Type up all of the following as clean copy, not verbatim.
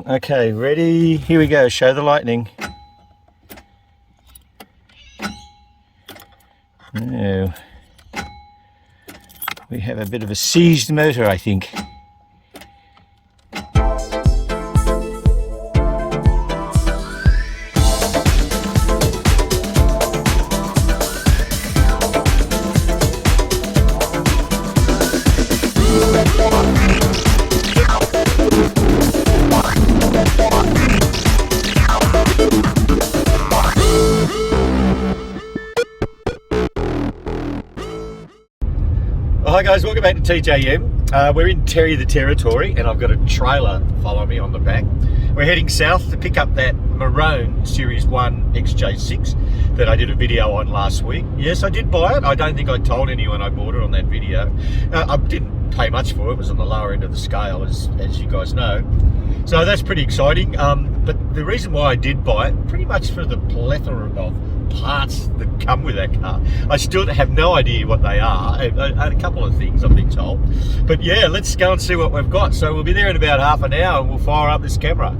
Okay, ready? Here we go. Show the lightning. Now, we have a bit of a seized motor, I think. Hi guys, welcome back to TJM. We're in Terry the Territory and I've got a trailer following me on the back. We're heading south to pick up that maroon Series 1 XJ6 that I did a video on last week. Yes, I did buy it. I don't think I told anyone I bought it on that video. I didn't pay much for it. It was on the lower end of the scale, as you guys know. So that's pretty exciting. But the reason why I did buy it, pretty much for the plethora of parts that come with that car. I still have no idea what they are, and a couple of things I've been told. But yeah, let's go and see what we've got. So we'll be there in about half an hour and we'll fire up this camera.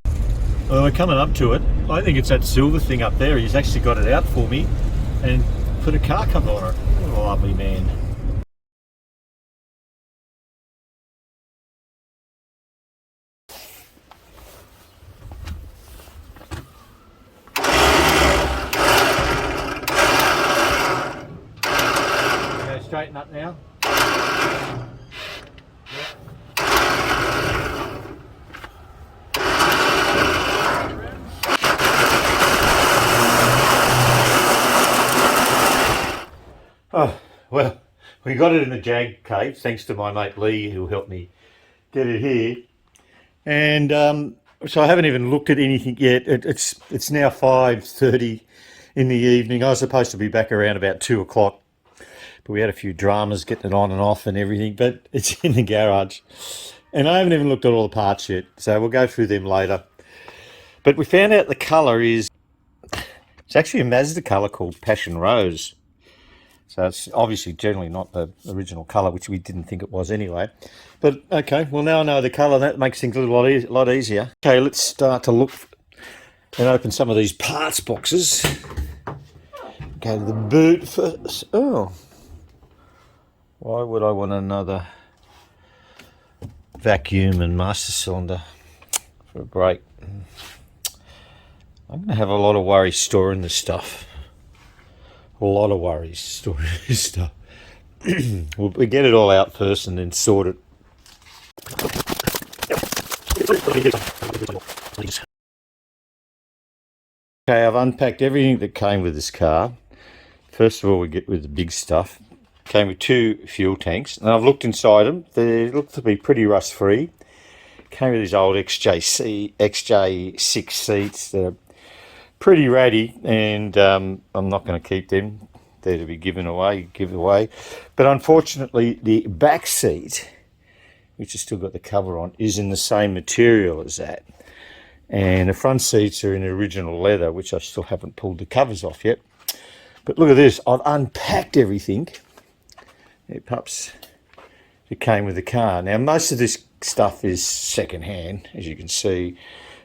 Well, we're coming up to it. I think it's that silver thing up there. He's actually got it out for me and put a car cover on it. Oh, lovely man. Straighten up now. Oh, well, we got it in the Jag cave, thanks to my mate Lee, who helped me get it here. And so I haven't even looked at anything yet. It's now 5:30 in the evening. I was supposed to be back around about 2 o'clock. But we had a few dramas getting it on and off and everything, but it's in the garage. And I haven't even looked at all the parts yet, so we'll go through them later. But we found out the colour it's actually a Mazda colour called Passion Rose. So it's obviously generally not the original colour, which we didn't think it was anyway. But okay, well now I know the colour, that makes things a lot easier. Okay, let's start to look and open some of these parts boxes. Go to the boot first. Oh. Why would I want another vacuum and master cylinder for a brake? I'm going to have a lot of worries storing this stuff. A lot of worries storing this stuff. We'll get it all out first and then sort it. Okay, I've unpacked everything that came with this car. First of all, we get with the big stuff. Came with 2 fuel tanks, and I've looked inside them. They look to be pretty rust free. Came with these old XJ6 seats that are pretty ratty, and I'm not going to keep them. They're to be given away. But unfortunately, the back seat, which has still got the cover on, is in the same material as that. And the front seats are in original leather, which I still haven't pulled the covers off yet. But look at this. I've unpacked everything. It pups, it came with the car. Now most of this stuff is second hand, as you can see,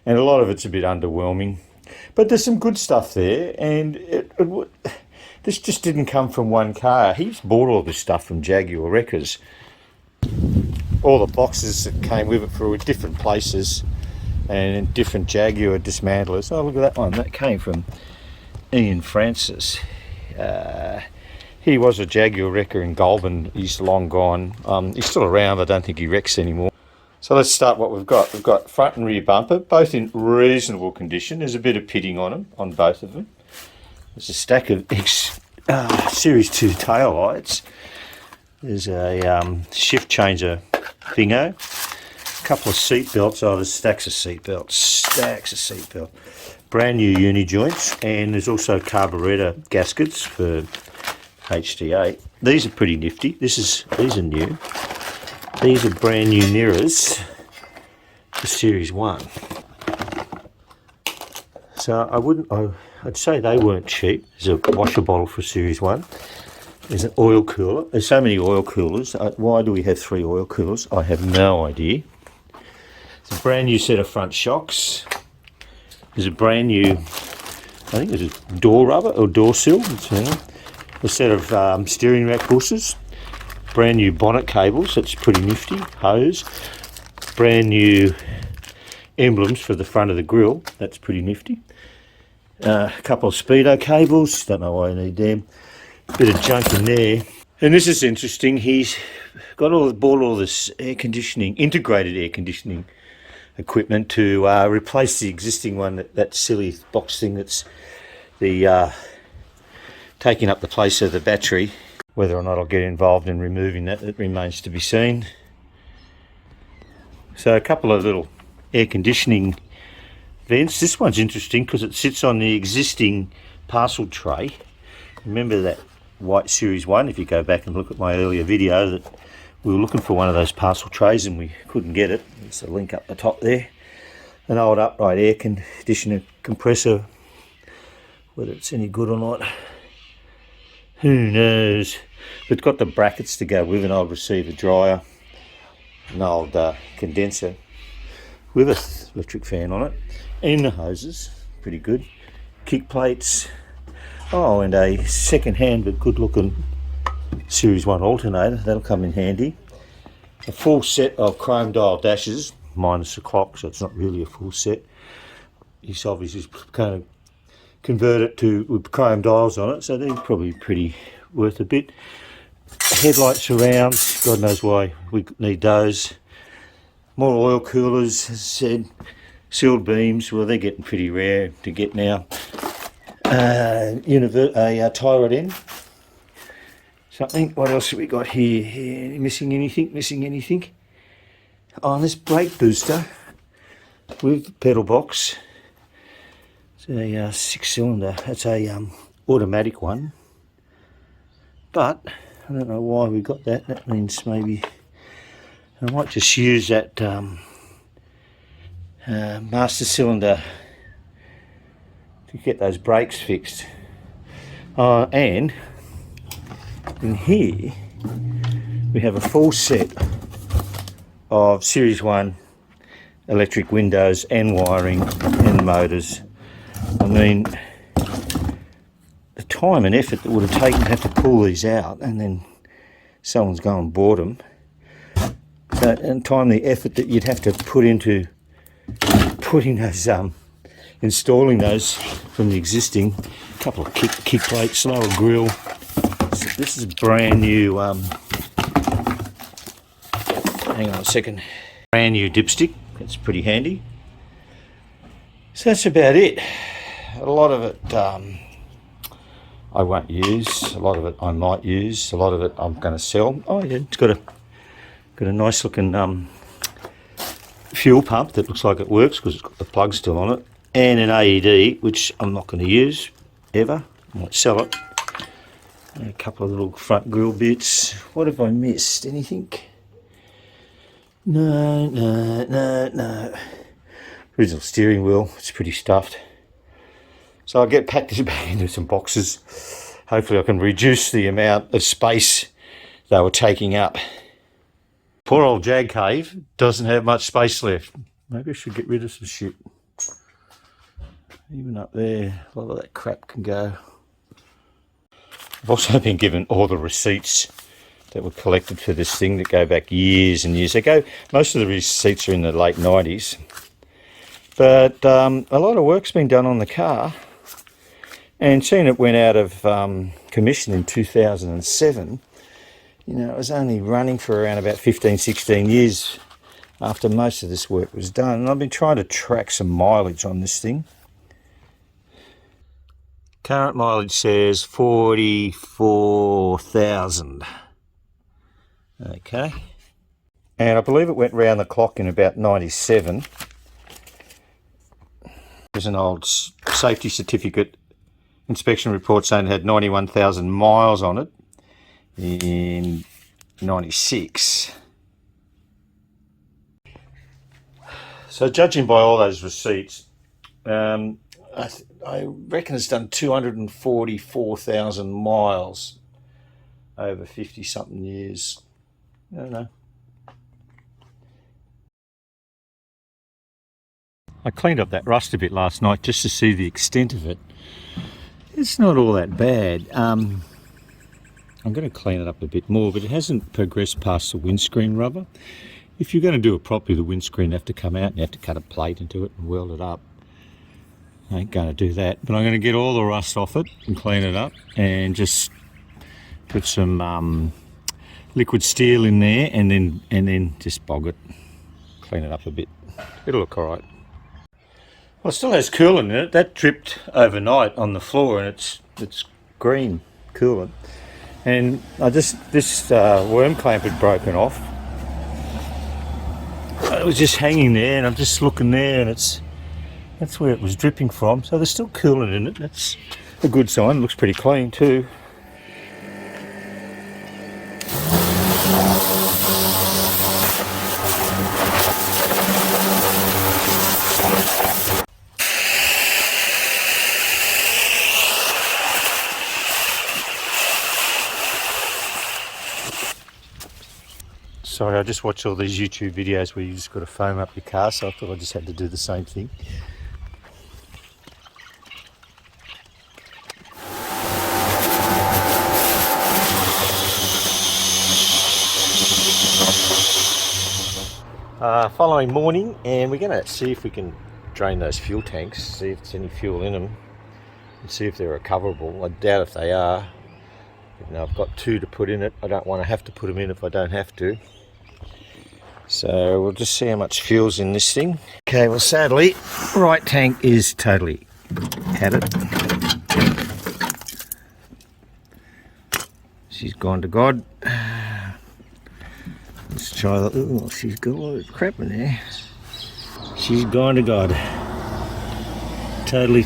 and a lot of it's a bit underwhelming, but there's some good stuff there. And this just didn't come from one car. He's bought all this stuff from Jaguar Wreckers. All the boxes that came with it for different places and different Jaguar dismantlers. Oh, look at that one. That came from Ian Francis. He was a Jaguar wrecker in Goulburn. He's long gone. He's still around. I don't think he wrecks anymore. So let's start what we've got. We've got front and rear bumper, both in reasonable condition. There's a bit of pitting on them, on both of them. There's a stack of Series 2 tail lights. There's a shift changer thingo. A couple of seat belts. Oh, there's stacks of seat belts. Brand new uni joints, and there's also carburetor gaskets for HD8. These are pretty nifty. These are new. These are brand new mirrors for Series 1. So I'd say they weren't cheap. There's a washer bottle for Series 1. There's an oil cooler. There's so many oil coolers. Why do we have 3 oil coolers? I have no idea. A brand new set of front shocks. There's a brand new, I think it's a door rubber or door sill. A set of steering rack bushers. Brand new bonnet cables, that's pretty nifty. Hose. Brand new emblems for the front of the grille, that's pretty nifty. A couple of speedo cables, don't know why I need them. Bit of junk in there. And this is interesting, he's bought all this air conditioning, integrated air conditioning equipment to replace the existing one, that silly box thing that's the taking up the place of the battery. Whether or not I'll get involved in removing that, it remains to be seen. So a couple of little air conditioning vents. This one's interesting because it sits on the existing parcel tray. Remember that white Series 1, if you go back and look at my earlier video, that we were looking for one of those parcel trays and we couldn't get it. There's a link up the top there. An old upright air conditioner compressor. Whether it's any good or not, who knows. But it's got the brackets to go with an old receiver dryer, an old condenser with an electric fan on it, and the hoses, pretty good. Kick plates, oh, and a second-hand but good-looking Series 1 alternator, that'll come in handy. A full set of chrome dial dashes, minus the clock, so it's not really a full set. He's obviously kind of convert it to with chrome dials on it, so they're probably pretty worth a bit. Headlights around, God knows why we need those. More oil coolers, as I said. Sealed beams, well, they're getting pretty rare to get now. A tie rod end. Something. What else have we got here? Missing anything? Missing anything? Oh, this brake booster with pedal box. It's a 6-cylinder. It's a automatic one. But I don't know why we got that. That means maybe I might just use that master cylinder to get those brakes fixed. And in here we have a full set of Series 1 electric windows and wiring and motors. I mean, the time and effort that would have taken to have to pull these out, and then someone's gone and bought them. So, and time, the effort that you'd have to put into putting those, installing those from the existing. Couple of kick plates, lower grille. So this is a brand new. Hang on a second. Brand new dipstick. That's pretty handy. So that's about it. A lot of it I won't use. A lot of it I might use. A lot of it I'm going to sell. Oh yeah, it's got a nice looking fuel pump that looks like it works because it's got the plug still on it, and an AED which I'm not going to use ever. I might sell it. And a couple of little front grille bits. What have I missed? Anything? No. Original steering wheel. It's pretty stuffed. So I'll pack this back into some boxes. Hopefully I can reduce the amount of space they were taking up. Poor old Jag Cave doesn't have much space left. Maybe I should get rid of some shit. Even up there, a lot of that crap can go. I've also been given all the receipts that were collected for this thing that go back years and years ago. Most of the receipts are in the late 90s. But a lot of work's been done on the car. And seeing it went out of commission in 2007, you know, it was only running for around about 15, 16 years after most of this work was done. And I've been trying to track some mileage on this thing. Current mileage says 44,000. Okay. And I believe it went round the clock in about 97. There's an old safety certificate inspection report saying it had 91,000 miles on it in 96. So judging by all those receipts, I reckon it's done 244,000 miles over 50 something years. I don't know. I cleaned up that rust a bit last night just to see the extent of it. It's not all that bad. I'm going to clean it up a bit more, but it hasn't progressed past the windscreen rubber. If you're going to do it properly, the windscreen have to come out and you have to cut a plate into it and weld it up. I ain't going to do that, but I'm going to get all the rust off it and clean it up and just put some liquid steel in there and then just bog it, clean it up a bit. It'll look all right. Well, it still has coolant in it. That dripped overnight on the floor, and it's green coolant. And this worm clamp had broken off. It was just hanging there, and I'm just looking there, and that's where it was dripping from. So there's still coolant in it. That's a good sign. It looks pretty clean too. Sorry, I just watch all these YouTube videos where you just got to foam up your car, so I thought I just had to do the same thing. Following morning, and we're going to see if we can drain those fuel tanks, see if there's any fuel in them, and see if they're recoverable. I doubt if they are. You know, I've got 2 to put in it. I don't want to have to put them in if I don't have to. So we'll just see how much fuel's in this thing. Okay, well sadly, right tank is totally had it. She's gone to God. Let's try that. Oh, she's got a lot of crap in there. She's gone to God. Totally.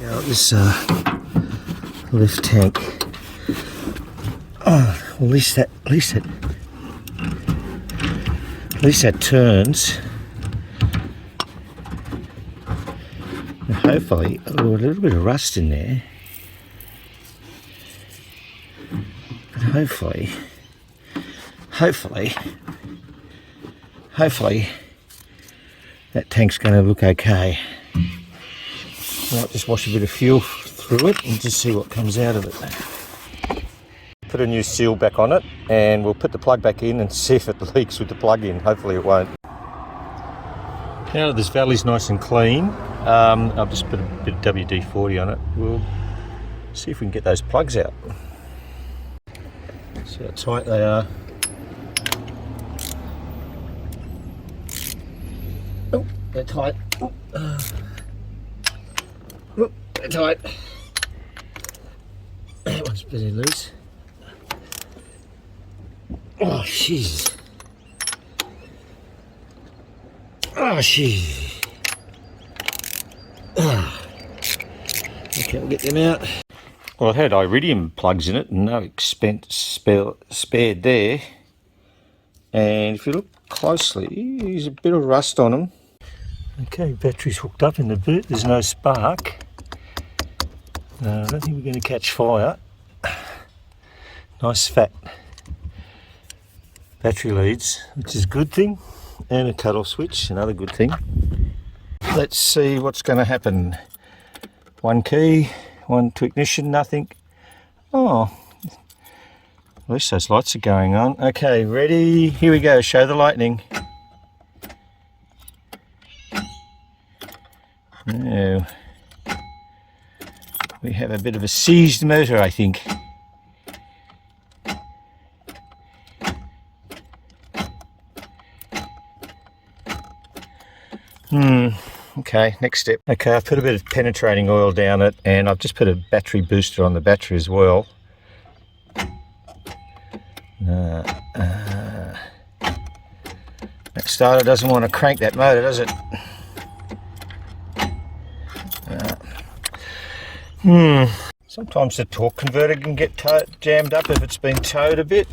Now this lift tank. Oh, at least that turns. And hopefully, a little bit of rust in there. But hopefully, that tank's going to look okay. I might just wash a bit of fuel through it and just see what comes out of it. Put a new seal back on it, and we'll put the plug back in and see if it leaks with the plug in. Hopefully it won't. Now that this valley's nice and clean, I've just put a bit of WD-40 on it. We'll see if we can get those plugs out. See how tight they are. Oh, they're tight. Oh, they're tight. That one's pretty loose. Oh, jeez. Oh, jeez. Okay, we'll get them out. Well, it had iridium plugs in it, and no expense spared there. And if you look closely, there's a bit of rust on them. Okay, battery's hooked up in the boot. There's no spark. I don't think we're going to catch fire. Nice fat battery leads, which is a good thing, and a cut-off switch, another good thing. Let's see what's going to happen. One key, one to ignition, nothing. Oh, at least those lights are going on. Okay, ready? Here we go. Show the lightning. Now, we have a bit of a seized motor, I think. Okay, next step. Okay, I've put a bit of penetrating oil down it, and I've just put a battery booster on the battery as well. That starter doesn't want to crank that motor, does it? Sometimes the torque converter can get jammed up if it's been towed a bit.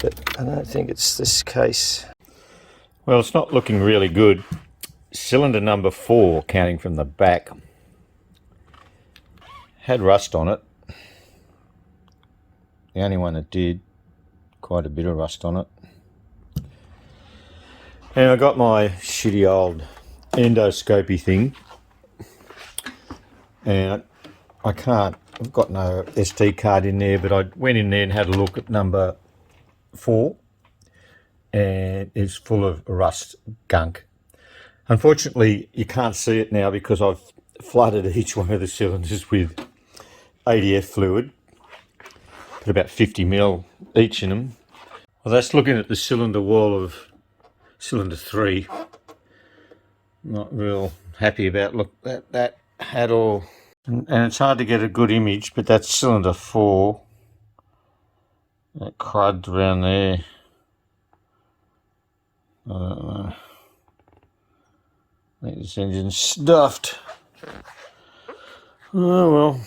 But I don't think it's this case. Well, it's not looking really good. Cylinder number 4, counting from the back, had rust on it. The only one that did, quite a bit of rust on it. And I got my shitty old endoscopy thing, and I've got no SD card in there, but I went in there and had a look at number 4, and it's full of rust gunk. Unfortunately, you can't see it now because I've flooded each one of the cylinders with ADF fluid, put about 50 ml each in them. Well, that's looking at the cylinder wall of cylinder 3. Not real happy about that at all. And it's hard to get a good image, but that's cylinder 4. That crud around there. I don't know. I think this engine's stuffed. Oh well.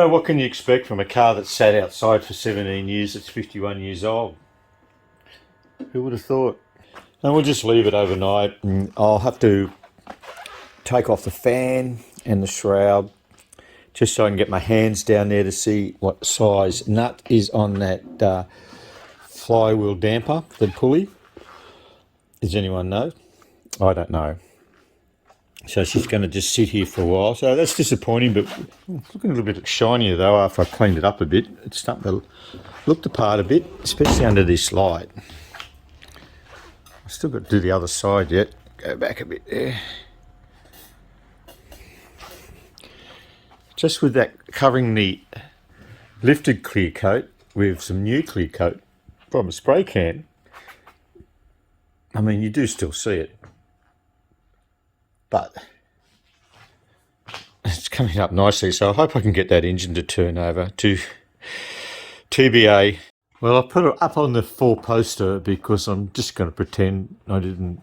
What can you expect from a car that sat outside for 17 years? It's 51 years old. Who would have thought? And we'll just leave it overnight, and I'll have to take off the fan and the shroud just so I can get my hands down there to see what size nut is on that flywheel damper, the pulley. Does anyone know? I don't know. So she's going to just sit here for a while. So that's disappointing, but it's looking a little bit shinier though after I cleaned it up a bit. It's starting to look the part a bit, especially under this light. I've still got to do the other side yet. Go back a bit there. Just with that covering the lifted clear coat with some new clear coat from a spray can, I mean, you do still see it. But it's coming up nicely, so I hope I can get that engine to turn over to TBA. Well, I put it up on the 4 poster because I'm just going to pretend I didn't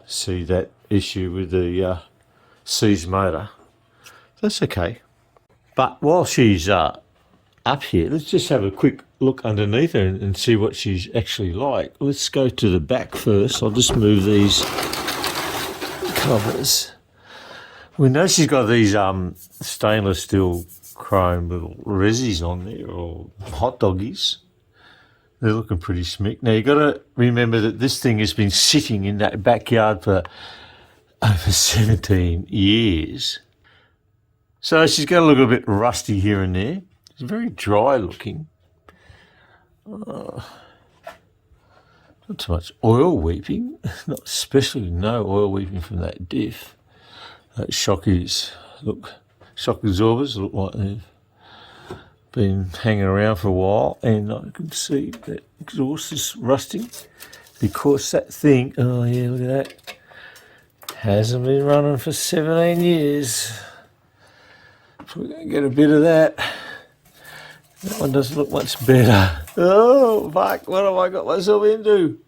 see that issue with the seized motor. That's okay. But while she's up here, let's just have a quick look underneath her and see what she's actually like. Let's go to the back first. I'll just move these covers. We know she's got these stainless steel chrome little resis on there, or hot doggies. They're looking pretty smick. Now, you've got to remember that this thing has been sitting in that backyard for over 17 years. So she's got a little bit rusty here and there. It's very dry looking. Not too much oil weeping, not especially no oil weeping from that diff. That shock absorbers look like they've been hanging around for a while, and I can see that exhaust is rusting because that thing, oh yeah, look at that, hasn't been running for 17 years. So we're going to get a bit of that. That one doesn't look much better. Oh, fuck, what have I got myself into?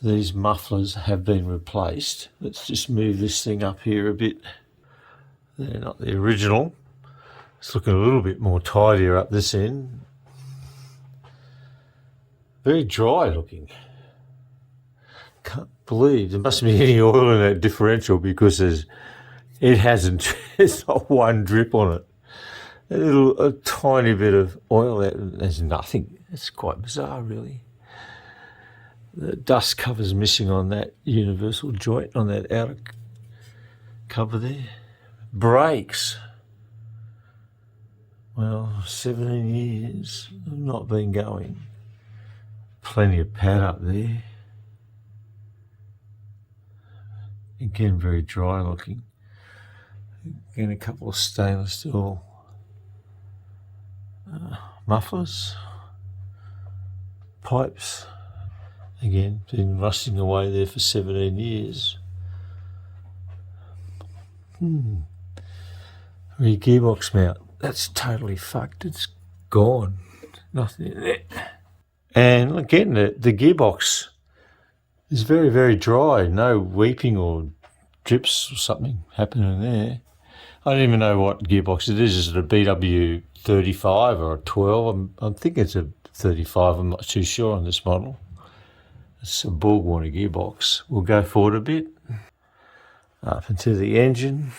These mufflers have been replaced. Let's just move this thing up here a bit. They're not the original. It's looking a little bit more tidier up this end. Very dry looking. Can't believe there mustn't be any oil in that differential because there's not one drip on it. A tiny bit of oil, there's nothing. It's quite bizarre, really. The dust cover's missing on that universal joint, on that outer cover there. Brakes. Well, 17 years have not been going. Plenty of pad up there. Again, very dry looking. Again, a couple of stainless steel mufflers, pipes. Again, been rusting away there for 17 years. Rear gearbox mount. That's totally fucked. It's gone. Nothing in it. And again, the gearbox is very, very dry. No weeping or drips or something happening there. I don't even know what gearbox it is. Is it a BW 35 or a 12? I'm thinking it's a 35. I'm not too sure on this model. It's a Borg-Warner gearbox. We'll go forward a bit. up into the engine.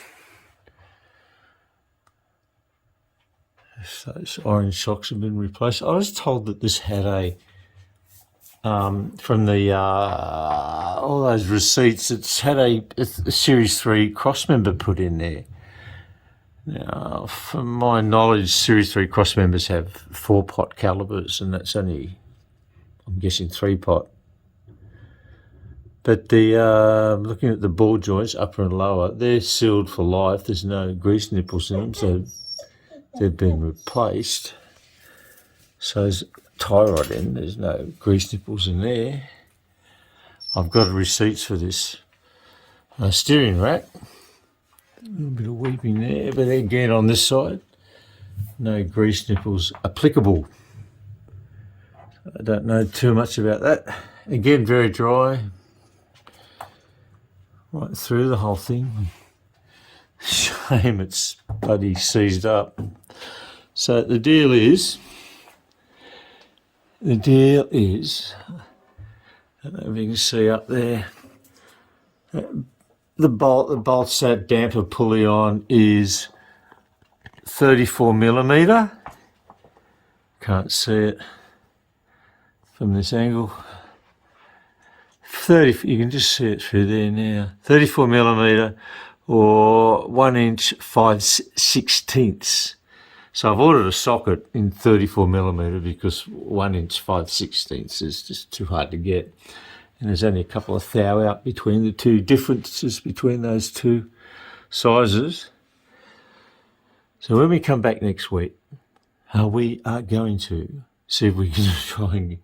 Those orange socks have been replaced. I was told that this had a from the all those receipts, it's had a Series 3 crossmember put in there. Now, from my knowledge, Series 3 crossmembers have 4-pot calibers, and that's only, I'm guessing, 3-pot. But the looking at the ball joints, upper and lower, they're sealed for life. There's no grease nipples in them, so they've been replaced. So there's tie rod in, there's no grease nipples in there. I've got receipts for this steering rack. A little bit of weeping there, but again on this side, no grease nipples applicable. I don't know too much about that. Again, very dry. Right through the whole thing. Shame it's bloody seized up. So the deal is, I don't know if you can see up there, the bolt that damper pulley on is 34mm. Can't see it from this angle. You can just see it through there now. 34mm or 1 inch 5/16. So I've ordered a socket in 34mm because 1 inch 5/16 is just too hard to get. And there's only a couple of thou out between the two differences between those two sizes. So when we come back next week, we are going to see if we can try and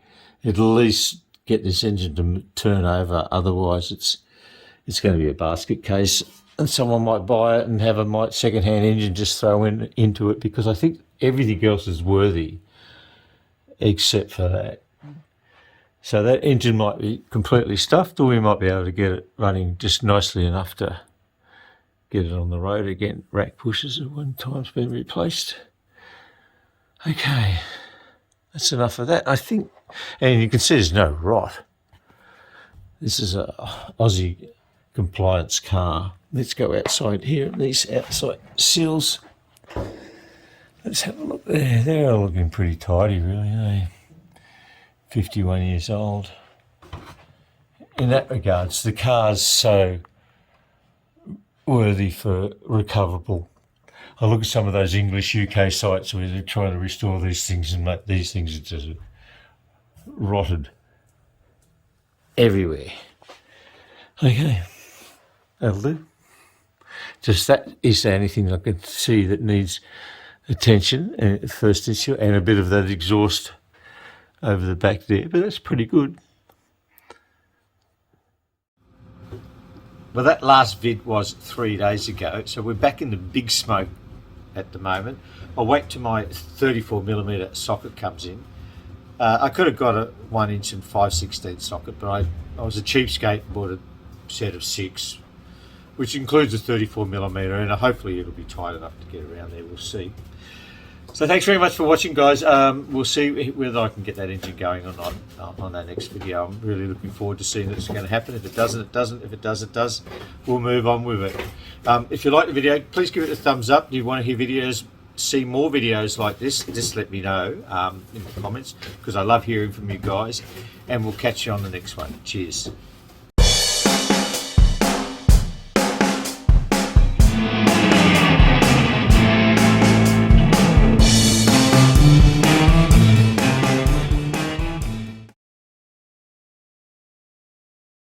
at least get this engine to turn over. Otherwise, it's going to be a basket case, and someone might buy it and have a second-hand engine just throw into it, because I think everything else is worthy except for that. So that engine might be completely stuffed, or we might be able to get it running just nicely enough to get it on the road again. Rack pushers at one time's been replaced. Okay, that's enough of that, I think. And you can see there's no rot. This is a Aussie compliance car. Let's go outside here. These outside seals. Let's have a look there. They're all looking pretty tidy, really, eh? 51 years old. In that regards, the car's so worthy for recoverable. I look at some of those English UK sites where they're trying to restore these things, and mate, these things are just rotted everywhere. Okay, that'll do. Just that is the only thing I can see that needs attention, first issue, and a bit of that exhaust over the back there, but that's pretty good. Well, that last vid was 3 days ago, so we're back in the big smoke at the moment. I'll wait till my 34mm socket comes in. I could have got a 1 inch and 5/16 socket, but I was a cheapskate and bought a set of 6, which includes a 34mm, and hopefully it'll be tight enough to get around there. We'll see. So thanks very much for watching, guys. We'll see whether I can get that engine going or not on that next video. I'm really looking forward to seeing what's going to happen. If it doesn't, it doesn't. If it does, it does. We'll move on with it. If you like the video, please give it a thumbs up. Do you want to hear see more videos like this? Just let me know in the comments, because I love hearing from you guys. And we'll catch you on the next one. Cheers.